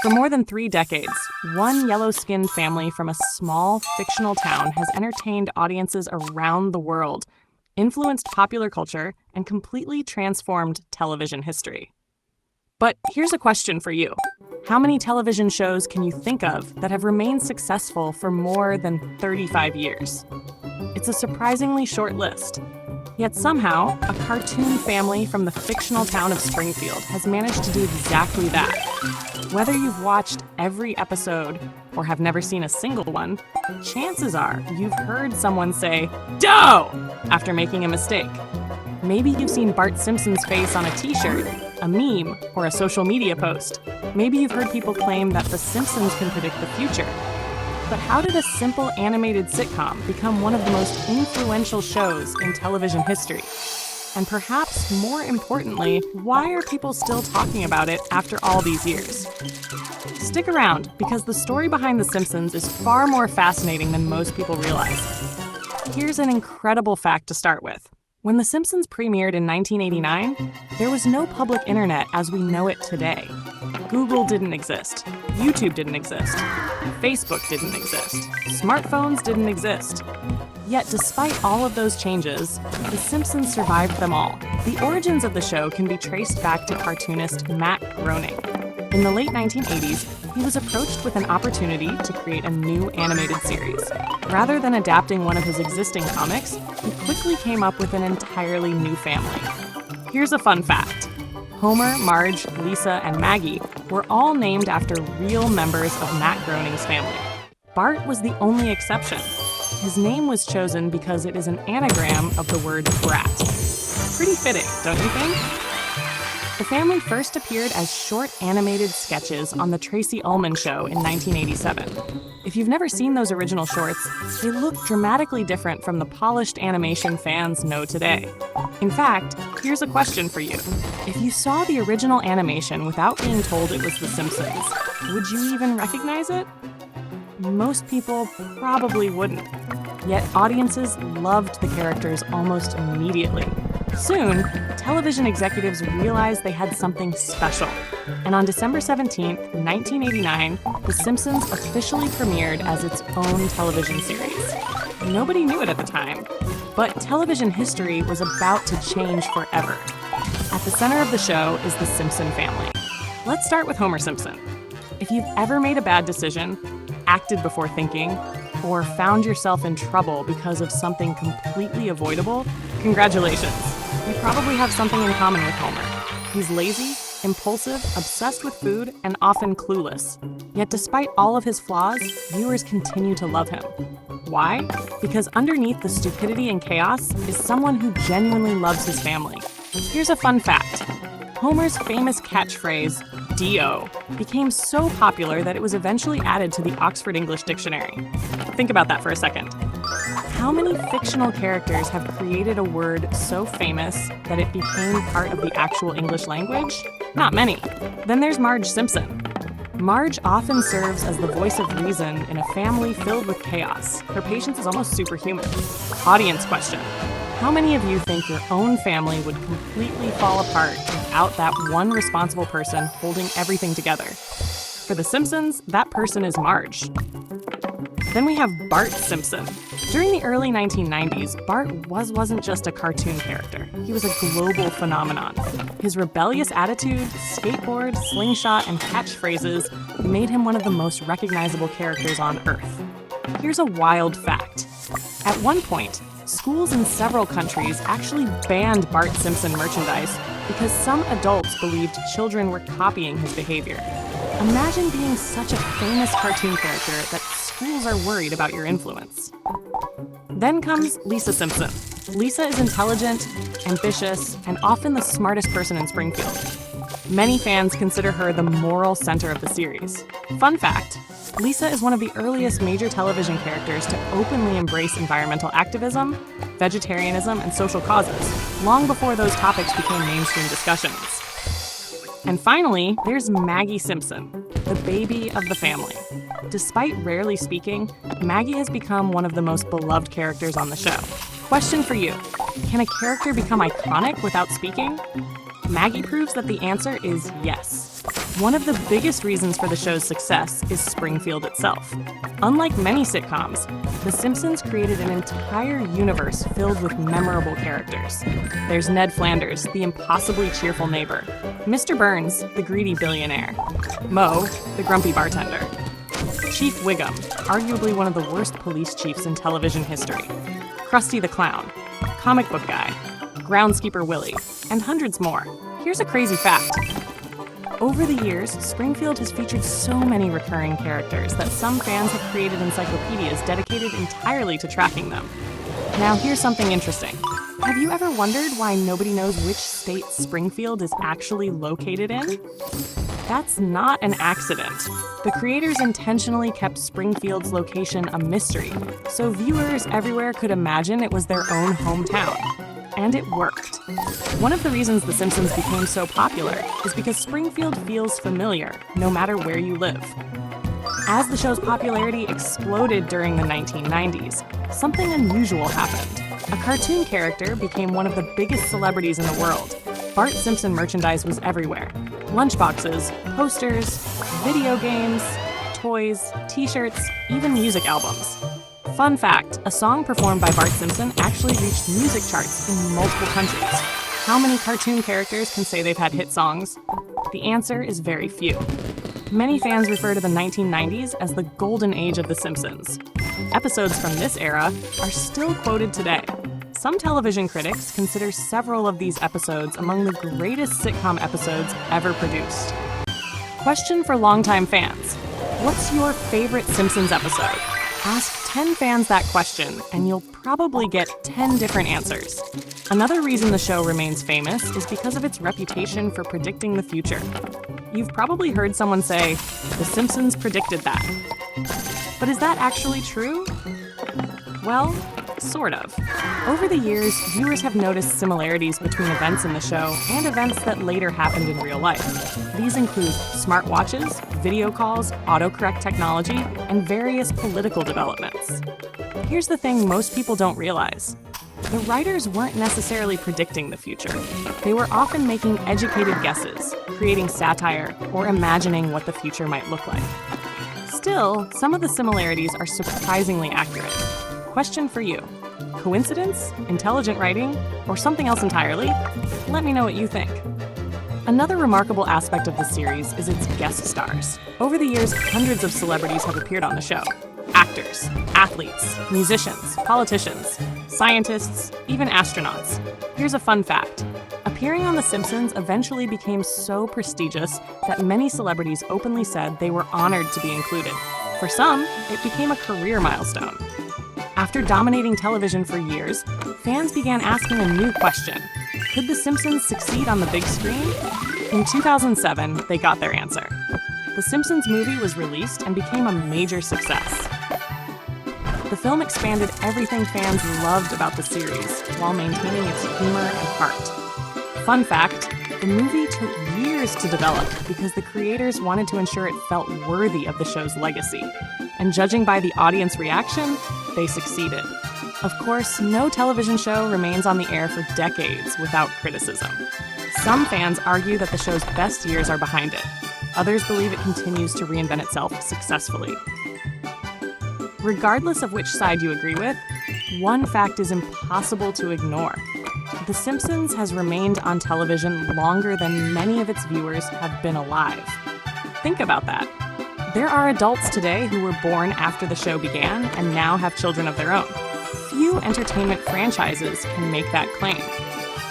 For more than 3 decades, one yellow-skinned family from a small, fictional town has entertained audiences around the world, influenced popular culture, and completely transformed television history. But here's a question for you. How many television shows can you think of that have remained successful for more than 35 years? It's a surprisingly short list. Yet somehow, a cartoon family from the fictional town of Springfield has managed to do exactly that. Whether you've watched every episode or have never seen a single one, chances are you've heard someone say, "Doe!" after making a mistake. Maybe you've seen Bart Simpson's face on a t-shirt, a meme, or a social media post. Maybe you've heard people claim that The Simpsons can predict the future. But how did a simple animated sitcom become one of the most influential shows in television history? And perhaps more importantly, why are people still talking about it after all these years? Stick around, because the story behind The Simpsons is far more fascinating than most people realize. Here's an incredible fact to start with. When The Simpsons premiered in 1989, there was no public internet as we know it today. Google didn't exist. YouTube didn't exist. Facebook didn't exist. Smartphones didn't exist. Yet, despite all of those changes, The Simpsons survived them all. The origins of the show can be traced back to cartoonist Matt Groening. In the late 1980s, he was approached with an opportunity to create a new animated series. Rather than adapting one of his existing comics, he quickly came up with an entirely new family. Here's a fun fact. Homer, Marge, Lisa, and Maggie were all named after real members of Matt Groening's family. Bart was the only exception. His name was chosen because it is an anagram of the word brat. Pretty fitting, don't you think? The family first appeared as short animated sketches on The Tracy Ullman Show in 1987. If you've never seen those original shorts, they look dramatically different from the polished animation fans know today. In fact, here's a question for you. If you saw the original animation without being told it was The Simpsons, would you even recognize it? Most people probably wouldn't. Yet audiences loved the characters almost immediately. Soon, television executives realized they had something special. And on December 17, 1989, The Simpsons officially premiered as its own television series. Nobody knew it at the time, but television history was about to change forever. At the center of the show is the Simpson family. Let's start with Homer Simpson. If you've ever made a bad decision, acted before thinking, or found yourself in trouble because of something completely avoidable, congratulations. You probably have something in common with Homer. He's lazy, impulsive, obsessed with food, and often clueless. Yet despite all of his flaws, viewers continue to love him. Why? Because underneath the stupidity and chaos is someone who genuinely loves his family. Here's a fun fact. Homer's famous catchphrase, D.O., became so popular that it was eventually added to the Oxford English Dictionary. Think about that for a second. How many fictional characters have created a word so famous that it became part of the actual English language? Not many. Then there's Marge Simpson. Marge often serves as the voice of reason in a family filled with chaos. Her patience is almost superhuman. Audience question. How many of you think your own family would completely fall apart without that one responsible person holding everything together? For The Simpsons, that person is Marge. Then we have Bart Simpson. During the early 1990s, Bart wasn't just a cartoon character. He was a global phenomenon. His rebellious attitude, skateboard, slingshot, and catchphrases made him one of the most recognizable characters on Earth. Here's a wild fact. At one point, schools in several countries actually banned Bart Simpson merchandise because some adults believed children were copying his behavior. Imagine being such a famous cartoon character that schools are worried about your influence. Then comes Lisa Simpson. Lisa is intelligent, ambitious, and often the smartest person in Springfield. Many fans consider her the moral center of the series. Fun fact, Lisa is one of the earliest major television characters to openly embrace environmental activism, vegetarianism, and social causes, long before those topics became mainstream discussions. And finally, there's Maggie Simpson, the baby of the family. Despite rarely speaking, Maggie has become one of the most beloved characters on the show. Question for you, can a character become iconic without speaking? Maggie proves that the answer is yes. One of the biggest reasons for the show's success is Springfield itself. Unlike many sitcoms, The Simpsons created an entire universe filled with memorable characters. There's Ned Flanders, the impossibly cheerful neighbor, Mr. Burns, the greedy billionaire, Moe, the grumpy bartender, Chief Wiggum, arguably one of the worst police chiefs in television history, Krusty the Clown, comic book guy, groundskeeper Willie, and hundreds more. Here's a crazy fact. Over the years, Springfield has featured so many recurring characters that some fans have created encyclopedias dedicated entirely to tracking them. Now, here's something interesting. Have you ever wondered why nobody knows which state Springfield is actually located in? That's not an accident. The creators intentionally kept Springfield's location a mystery, so viewers everywhere could imagine it was their own hometown. And it worked. One of the reasons The Simpsons became so popular is because Springfield feels familiar, no matter where you live. As the show's popularity exploded during the 1990s, something unusual happened. A cartoon character became one of the biggest celebrities in the world. Bart Simpson merchandise was everywhere. Lunchboxes, posters, video games, toys, t-shirts, even music albums. Fun fact, a song performed by Bart Simpson actually reached music charts in multiple countries. How many cartoon characters can say they've had hit songs? The answer is very few. Many fans refer to the 1990s as the golden age of The Simpsons. Episodes from this era are still quoted today. Some television critics consider several of these episodes among the greatest sitcom episodes ever produced. Question for longtime fans. What's your favorite Simpsons episode? Ask 10 fans that question, and you'll probably get 10 different answers. Another reason the show remains famous is because of its reputation for predicting the future. You've probably heard someone say, "The Simpsons predicted that." But is that actually true? Well, sort of. Over the years, viewers have noticed similarities between events in the show and events that later happened in real life. These include smartwatches, video calls, autocorrect technology, and various political developments. Here's the thing most people don't realize. The writers weren't necessarily predicting the future. They were often making educated guesses, creating satire, or imagining what the future might look like. Still, some of the similarities are surprisingly accurate. Question for you. Coincidence, intelligent writing, or something else entirely? Let me know what you think. Another remarkable aspect of the series is its guest stars. Over the years, hundreds of celebrities have appeared on the show. Actors, athletes, musicians, politicians, scientists, even astronauts. Here's a fun fact. Appearing on The Simpsons eventually became so prestigious that many celebrities openly said they were honored to be included. For some, it became a career milestone. After dominating television for years, fans began asking a new question. Could The Simpsons succeed on the big screen? In 2007, they got their answer. The Simpsons movie was released and became a major success. The film expanded everything fans loved about the series while maintaining its humor and heart. Fun fact, the movie took years to develop because the creators wanted to ensure it felt worthy of the show's legacy. And judging by the audience reaction, they succeeded. Of course, no television show remains on the air for decades without criticism. Some fans argue that the show's best years are behind it. Others believe it continues to reinvent itself successfully. Regardless of which side you agree with, one fact is impossible to ignore. The Simpsons has remained on television longer than many of its viewers have been alive. Think about that. There are adults today who were born after the show began and now have children of their own. Few entertainment franchises can make that claim.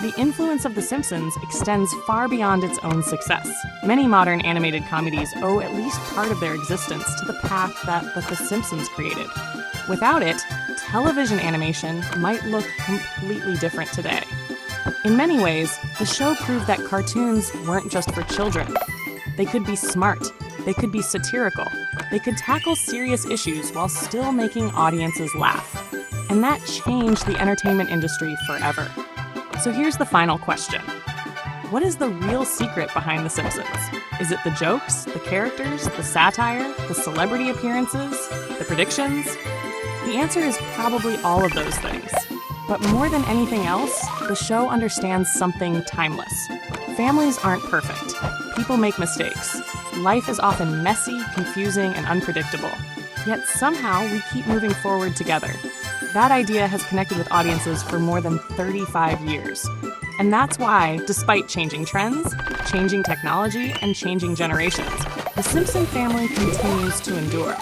The influence of The Simpsons extends far beyond its own success. Many modern animated comedies owe at least part of their existence to the path that The Simpsons created. Without it, television animation might look completely different today. In many ways, the show proved that cartoons weren't just for children. They could be smart, they could be satirical, they could tackle serious issues while still making audiences laugh. And that changed the entertainment industry forever. So here's the final question. What is the real secret behind The Simpsons? Is it the jokes, the characters, the satire, the celebrity appearances, the predictions? The answer is probably all of those things. But more than anything else, the show understands something timeless. Families aren't perfect. People people make mistakes. Life is often messy, confusing, and unpredictable. Yet somehow we keep moving forward together. That idea has connected with audiences for more than 35 years. And that's why, despite changing trends, changing technology, and changing generations, the Simpson family continues to endure.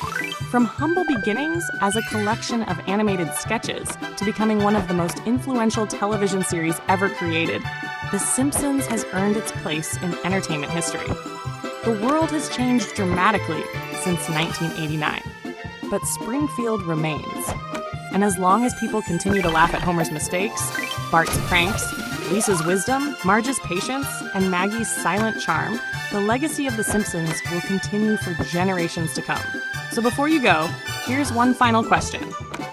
From humble beginnings as a collection of animated sketches to becoming one of the most influential television series ever created, The Simpsons has earned its place in entertainment history. The world has changed dramatically since 1989, but Springfield remains. And as long as people continue to laugh at Homer's mistakes, Bart's pranks, Lisa's wisdom, Marge's patience, and Maggie's silent charm, the legacy of The Simpsons will continue for generations to come. So before you go, here's one final question.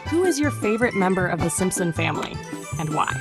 Who is your favorite member of the Simpson family, and why?